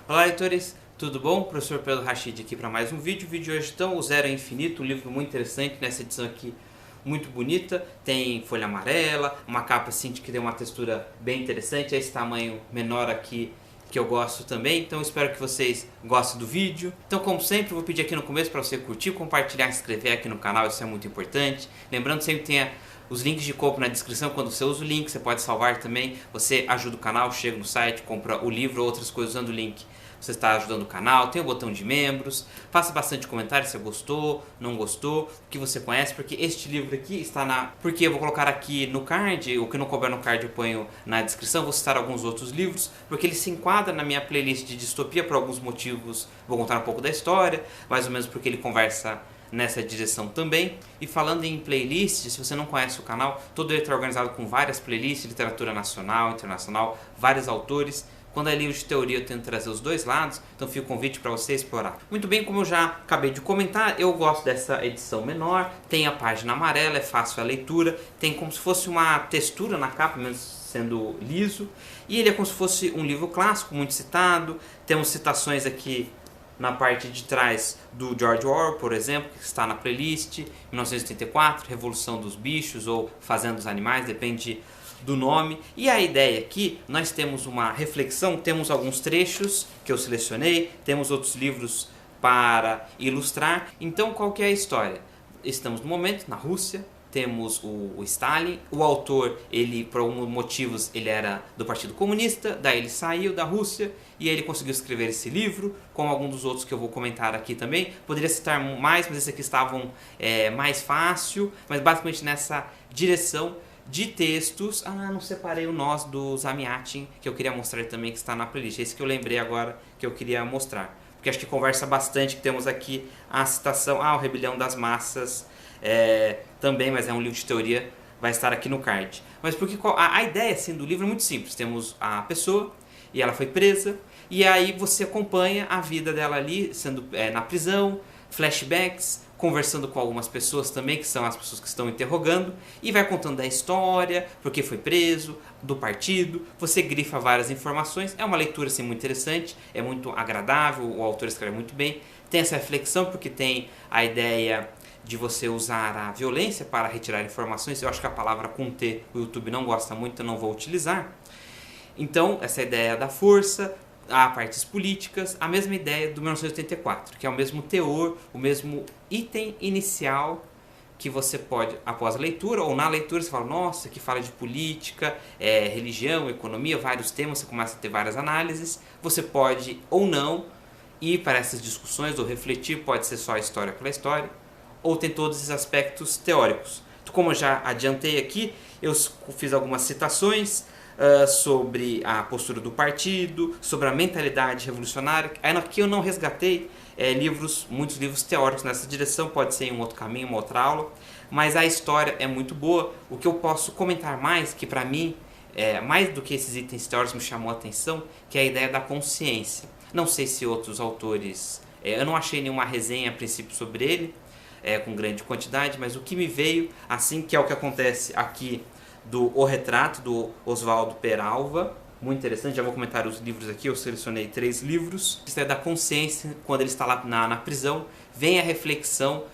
Olá, leitores, tudo bom? Professor Pedro Rachid aqui para mais um vídeo. O vídeo de hoje então, O Zero é Infinito, um livro muito interessante, nessa edição aqui muito bonita, tem folha amarela, uma capa assim que tem uma textura bem interessante, é esse tamanho menor aqui que eu gosto também, então espero que vocês gostem do vídeo. Então, como sempre, vou pedir aqui no começo para você curtir, compartilhar, se inscrever aqui no canal, isso é muito importante. Lembrando, sempre tem os links de compra na descrição. Quando você usa o link, você pode salvar também, você ajuda o canal, chega no site, compra o livro ou outras coisas usando o link. Você está ajudando o canal, tem o botão de membros, faça bastante comentário se você gostou, não gostou, o que você conhece, porque este livro aqui está porque eu vou colocar aqui no card, o que não couber no card eu ponho na descrição, vou citar alguns outros livros, porque ele se enquadra na minha playlist de distopia por alguns motivos, vou contar um pouco da história, mais ou menos porque ele conversa nessa direção também. E falando em playlists, se você não conhece o canal, todo ele está organizado com várias playlists, literatura nacional, internacional, vários autores. Quando é livro de teoria eu tento trazer os dois lados, então fica o convite para você explorar. Muito bem, como eu já acabei de comentar, eu gosto dessa edição menor, tem a página amarela, é fácil a leitura, tem como se fosse uma textura na capa, mesmo sendo liso, e ele é como se fosse um livro clássico, muito citado, temos citações aqui na parte de trás do George Orwell, por exemplo, que está na playlist, 1984, Revolução dos Bichos ou Fazenda dos Animais, depende do nome. E a ideia aqui, nós temos uma reflexão, temos alguns trechos que eu selecionei, temos outros livros para ilustrar. Então, qual que é a história? Estamos no momento na Rússia, temos o Stalin, o autor, ele por alguns motivos ele era do Partido Comunista, daí ele saiu da Rússia e ele conseguiu escrever esse livro, com alguns dos outros que eu vou comentar aqui também. Poderia citar mais, mas esses aqui estavam mais fácil, mas basicamente nessa direção de textos. Não separei o Nós do Zamiatin, que eu queria mostrar também, que está na playlist. Esse que eu lembrei agora que eu queria mostrar, porque acho que conversa bastante, que temos aqui a citação, o Rebelião das Massas, também, mas é um livro de teoria, vai estar aqui no card. Mas porque a ideia assim, do livro é muito simples. Temos a pessoa e ela foi presa, e aí você acompanha a vida dela ali, sendo na prisão, flashbacks, conversando com algumas pessoas também, que são as pessoas que estão interrogando, e vai contando da história, porque foi preso, do partido, você grifa várias informações. É uma leitura assim, muito interessante, é muito agradável, o autor escreve muito bem, tem essa reflexão porque tem a ideia de você usar a violência para retirar informações. Eu acho que a palavra conter o YouTube não gosta muito, eu não vou utilizar. Então, essa ideia da força, há partes políticas, a mesma ideia do 1984, que é o mesmo teor, o mesmo item inicial que você pode, após a leitura ou na leitura, você fala, nossa, que fala de política, religião, economia, vários temas, você começa a ter várias análises, você pode ou não ir para essas discussões ou refletir, pode ser só a história pela história, ou tem todos esses aspectos teóricos. Então, como eu já adiantei aqui, eu fiz algumas citações sobre a postura do partido, sobre a mentalidade revolucionária. Aqui eu não resgatei muitos livros teóricos nessa direção, pode ser em um outro caminho, uma outra aula, mas a história é muito boa. O que eu posso comentar mais, que para mim, mais do que esses itens teóricos me chamou a atenção, que é a ideia da consciência. Não sei se outros autores, eu não achei nenhuma resenha a princípio sobre ele, com grande quantidade, mas o que me veio, assim, que é o que acontece aqui do O Retrato, do Oswaldo Peralva, muito interessante. Já vou comentar os livros aqui, eu selecionei 3 livros. Isso é da consciência, quando ele está lá na prisão, vem a reflexão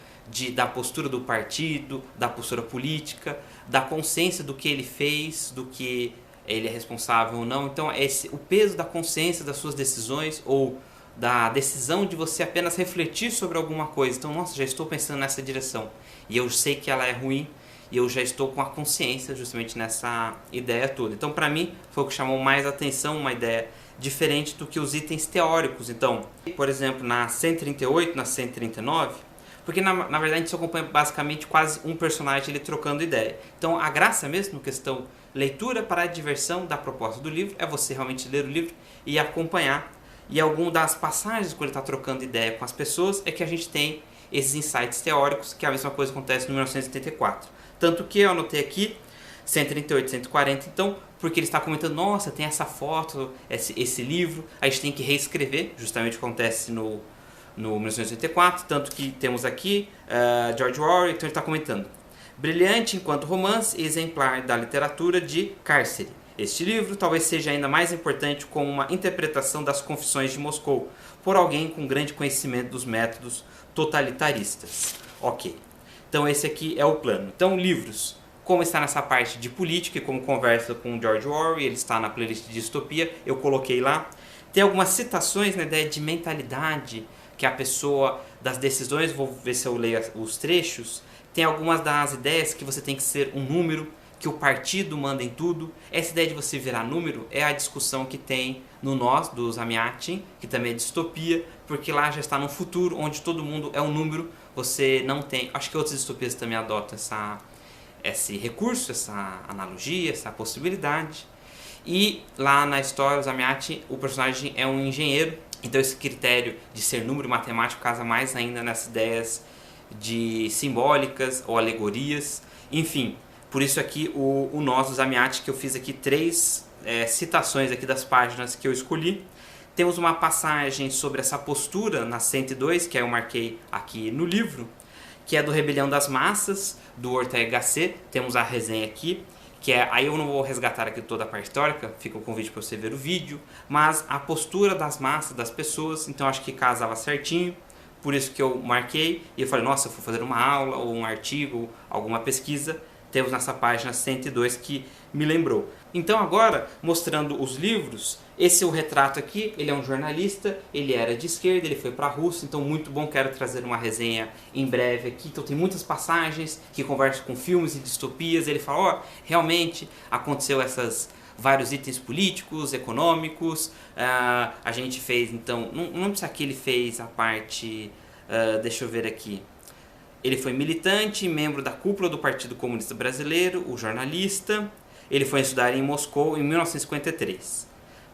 da postura do partido, da postura política, da consciência do que ele fez, do que ele é responsável ou não. Então, o peso da consciência das suas decisões, ou da decisão de você apenas refletir sobre alguma coisa. Então, nossa, já estou pensando nessa direção e eu sei que ela é ruim e eu já estou com a consciência justamente nessa ideia toda. Então, para mim, foi o que chamou mais atenção, uma ideia diferente do que os itens teóricos. Então, por exemplo, na 138, na 139, porque na verdade a gente só acompanha basicamente quase um personagem ele trocando ideia. Então, a graça mesmo, questão leitura para a diversão da proposta do livro, é você realmente ler o livro e acompanhar. E alguma das passagens, quando ele está trocando ideia com as pessoas, é que a gente tem esses insights teóricos, que a mesma coisa acontece no 1984. Tanto que eu anotei aqui, 138, 140, então, porque ele está comentando, nossa, tem essa foto, esse livro, a gente tem que reescrever, justamente o que acontece no 1984, tanto que temos aqui George Orwell, então ele está comentando. Brilhante enquanto romance e exemplar da literatura de cárcere. Este livro talvez seja ainda mais importante como uma interpretação das Confissões de Moscou, por alguém com grande conhecimento dos métodos totalitaristas. Ok, então esse aqui é o plano. Então, livros, como está nessa parte de política e como conversa com o George Orwell, ele está na playlist de distopia, eu coloquei lá. Tem algumas citações na ideia de mentalidade, que a pessoa, das decisões, vou ver se eu leio os trechos, tem algumas das ideias que você tem que ser um número, que o partido manda em tudo. Essa ideia de você virar número é a discussão que tem no Nós, do Zamiatin, que também é distopia, porque lá já está num futuro onde todo mundo é um número, você não tem... Acho que outras distopias também adotam esse recurso, essa analogia, essa possibilidade. E lá na história, o Zamiatin, o personagem é um engenheiro, então esse critério de ser número matemático casa mais ainda nessas ideias de simbólicas ou alegorias, enfim. Por isso aqui o Nós do Zamiatin, que eu fiz aqui 3 citações aqui das páginas que eu escolhi. Temos uma passagem sobre essa postura na 102, que eu marquei aqui no livro, que é do Rebelião das Massas, do Ortega Gasset. Temos a resenha aqui, que é, aí eu não vou resgatar aqui toda a parte histórica, fica o convite para você ver o vídeo, mas a postura das massas, das pessoas, então acho que casava certinho. Por isso que eu marquei e eu falei, nossa, eu vou fazer uma aula ou um artigo, alguma pesquisa. Temos nessa página 102 que me lembrou. Então agora, mostrando os livros, esse é o retrato aqui, ele é um jornalista, ele era de esquerda, ele foi para a Rússia, então muito bom, quero trazer uma resenha em breve aqui. Então tem muitas passagens que conversam com filmes e distopias, ele fala, ó, realmente aconteceu esses vários itens políticos, econômicos, a gente fez, então, não precisa que ele fez a parte, deixa eu ver aqui. Ele foi militante, membro da cúpula do Partido Comunista Brasileiro, o jornalista. Ele foi estudar em Moscou em 1953.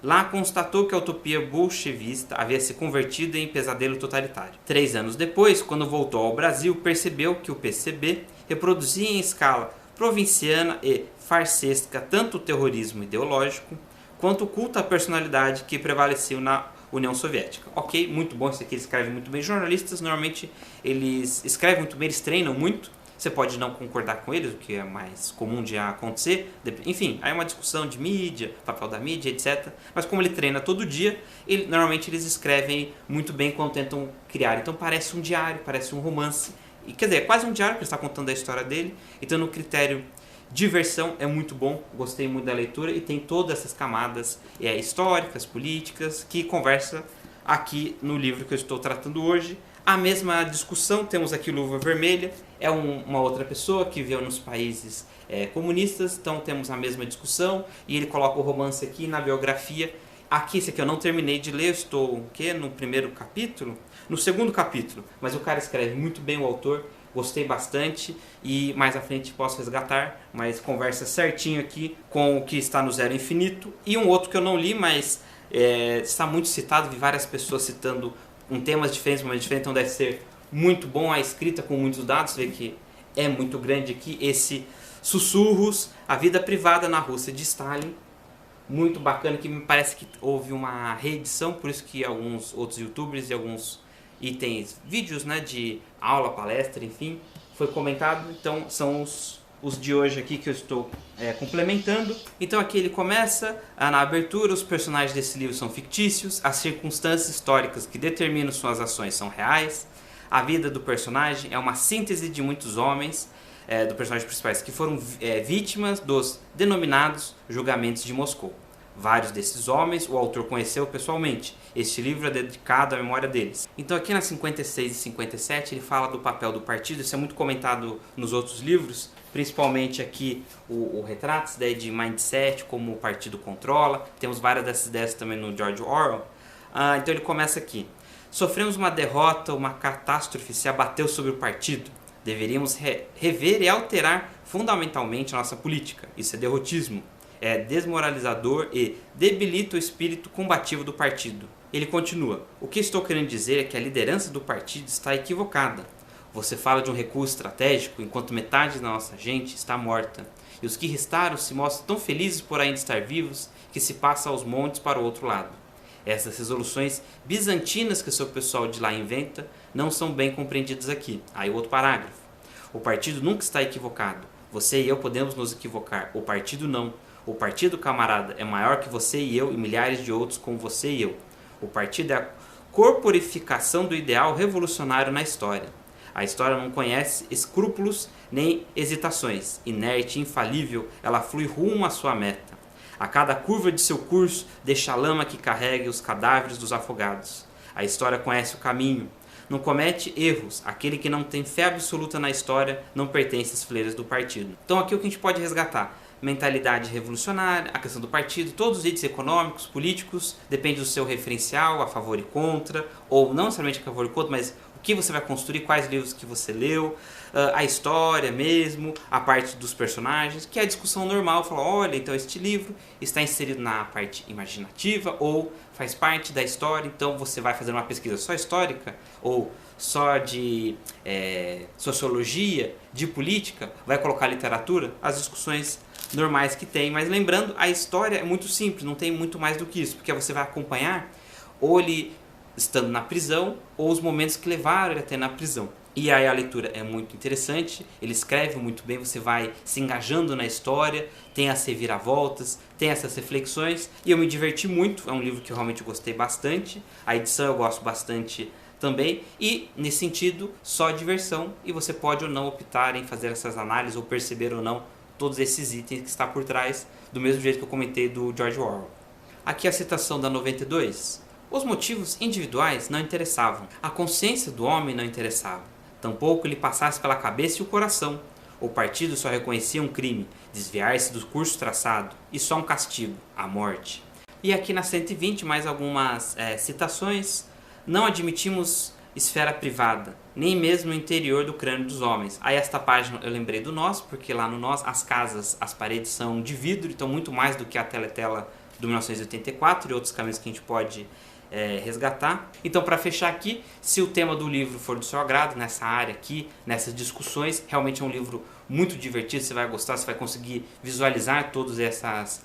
Lá constatou que a utopia bolchevista havia se convertido em pesadelo totalitário. 3 anos depois, quando voltou ao Brasil, percebeu que o PCB reproduzia em escala provinciana e farsesca tanto o terrorismo ideológico quanto o culto à personalidade que prevaleceu na União Soviética. Ok, muito bom, isso aqui ele escreve muito bem. Jornalistas, normalmente, eles escrevem muito bem, eles treinam muito. Você pode não concordar com eles, o que é mais comum de acontecer. Enfim, aí é uma discussão de mídia, papel da mídia, etc. Mas como ele treina todo dia, normalmente eles escrevem muito bem quando tentam criar. Então parece um diário, parece um romance. E, quer dizer, é quase um diário, porque ele está contando a história dele. Então no critério diversão é muito bom, gostei muito da leitura e tem todas essas camadas históricas, políticas, que conversa aqui no livro que eu estou tratando hoje. A mesma discussão, temos aqui Luva Vermelha, é uma outra pessoa que viveu nos países comunistas, então temos a mesma discussão e ele coloca o romance aqui na biografia. Aqui, esse aqui eu não terminei de ler, eu estou no primeiro capítulo? No segundo capítulo, mas o cara escreve muito bem, o autor. Gostei bastante e mais à frente posso resgatar, mas conversa certinho aqui com o que está no Zero Infinito. E um outro que eu não li, mas está muito citado, vi várias pessoas citando temas diferentes, mas diferente, então deve ser muito bom a escrita com muitos dados, você vê que é muito grande aqui, esse Sussurros, a vida privada na Rússia de Stalin, muito bacana, que me parece que houve uma reedição, por isso que alguns outros youtubers e alguns itens, vídeos, né, de aula, palestra, enfim, foi comentado. Então são os de hoje aqui que eu estou complementando. Então aqui ele começa, na abertura, os personagens desse livro são fictícios, as circunstâncias históricas que determinam suas ações são reais, a vida do personagem é uma síntese de muitos homens, do personagem principais, que foram vítimas dos denominados julgamentos de Moscou. Vários desses homens o autor conheceu pessoalmente. Este livro é dedicado à memória deles. Então aqui nas 56 e 57 ele fala do papel do partido, isso é muito comentado nos outros livros, principalmente aqui o retrato, essa ideia de mindset, como o partido controla. Temos várias dessas ideias também no George Orwell. Então ele começa aqui. Sofremos uma derrota, uma catástrofe se abateu sobre o partido. Deveríamos rever e alterar fundamentalmente a nossa política. Isso é derrotismo. É desmoralizador e debilita o espírito combativo do partido. Ele continua, o que estou querendo dizer é que a liderança do partido está equivocada. Você fala de um recuo estratégico enquanto metade da nossa gente está morta. E os que restaram se mostram tão felizes por ainda estar vivos que se passa aos montes para o outro lado. Essas resoluções bizantinas que o seu pessoal de lá inventa não são bem compreendidas aqui. Aí o outro parágrafo. O partido nunca está equivocado. Você e eu podemos nos equivocar. O partido não. O partido, camarada, é maior que você e eu e milhares de outros como você e eu. O partido é a corporificação do ideal revolucionário na história. A história não conhece escrúpulos nem hesitações. Inerte e infalível, ela flui rumo à sua meta. A cada curva de seu curso, deixa a lama que carregue os cadáveres dos afogados. A história conhece o caminho. Não comete erros. Aquele que não tem fé absoluta na história não pertence às fileiras do partido. Então aqui o que a gente pode resgatar? Mentalidade revolucionária, a questão do partido, todos os itens econômicos, políticos, depende do seu referencial, a favor e contra, ou não necessariamente a favor e contra, mas o que você vai construir, quais livros que você leu, a história mesmo, a parte dos personagens, que é a discussão normal, falar, olha, então este livro está inserido na parte imaginativa ou faz parte da história, então você vai fazer uma pesquisa só histórica ou só de sociologia, de política, vai colocar literatura, as discussões normais que tem, mas lembrando, a história é muito simples, não tem muito mais do que isso, porque você vai acompanhar ou ele estando na prisão ou os momentos que levaram ele até na prisão. E aí a leitura é muito interessante, ele escreve muito bem, você vai se engajando na história, tem as reviravoltas, tem essas reflexões, e eu me diverti muito, é um livro que eu realmente gostei bastante, a edição eu gosto bastante também, e nesse sentido, só diversão, e você pode ou não optar em fazer essas análises, ou perceber ou não todos esses itens que está por trás, do mesmo jeito que eu comentei do George Orwell. Aqui a citação da 92. Os motivos individuais não interessavam, a consciência do homem não interessava. Tampouco lhe passasse pela cabeça e o coração. O partido só reconhecia um crime, desviar-se do curso traçado, e só um castigo, a morte. E aqui na 120 mais algumas citações. Não admitimos esfera privada, nem mesmo no interior do crânio dos homens. Aí esta página eu lembrei do Nós, porque lá no Nós as casas, as paredes são de vidro, então muito mais do que a teletela do 1984 e outros caminhos que a gente pode resgatar. Então, para fechar aqui, se o tema do livro for do seu agrado, nessa área aqui, nessas discussões, realmente é um livro muito divertido, você vai gostar, você vai conseguir visualizar todas essas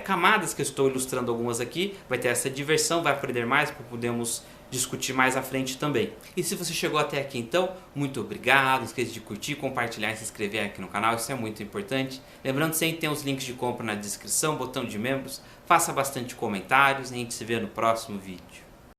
camadas que eu estou ilustrando algumas aqui, vai ter essa diversão, vai aprender mais, para podermos discutir mais à frente também. E se você chegou até aqui então, muito obrigado, não esqueça de curtir, compartilhar e se inscrever aqui no canal, isso é muito importante. Lembrando sempre tem os links de compra na descrição, botão de membros, faça bastante comentários e a gente se vê no próximo vídeo.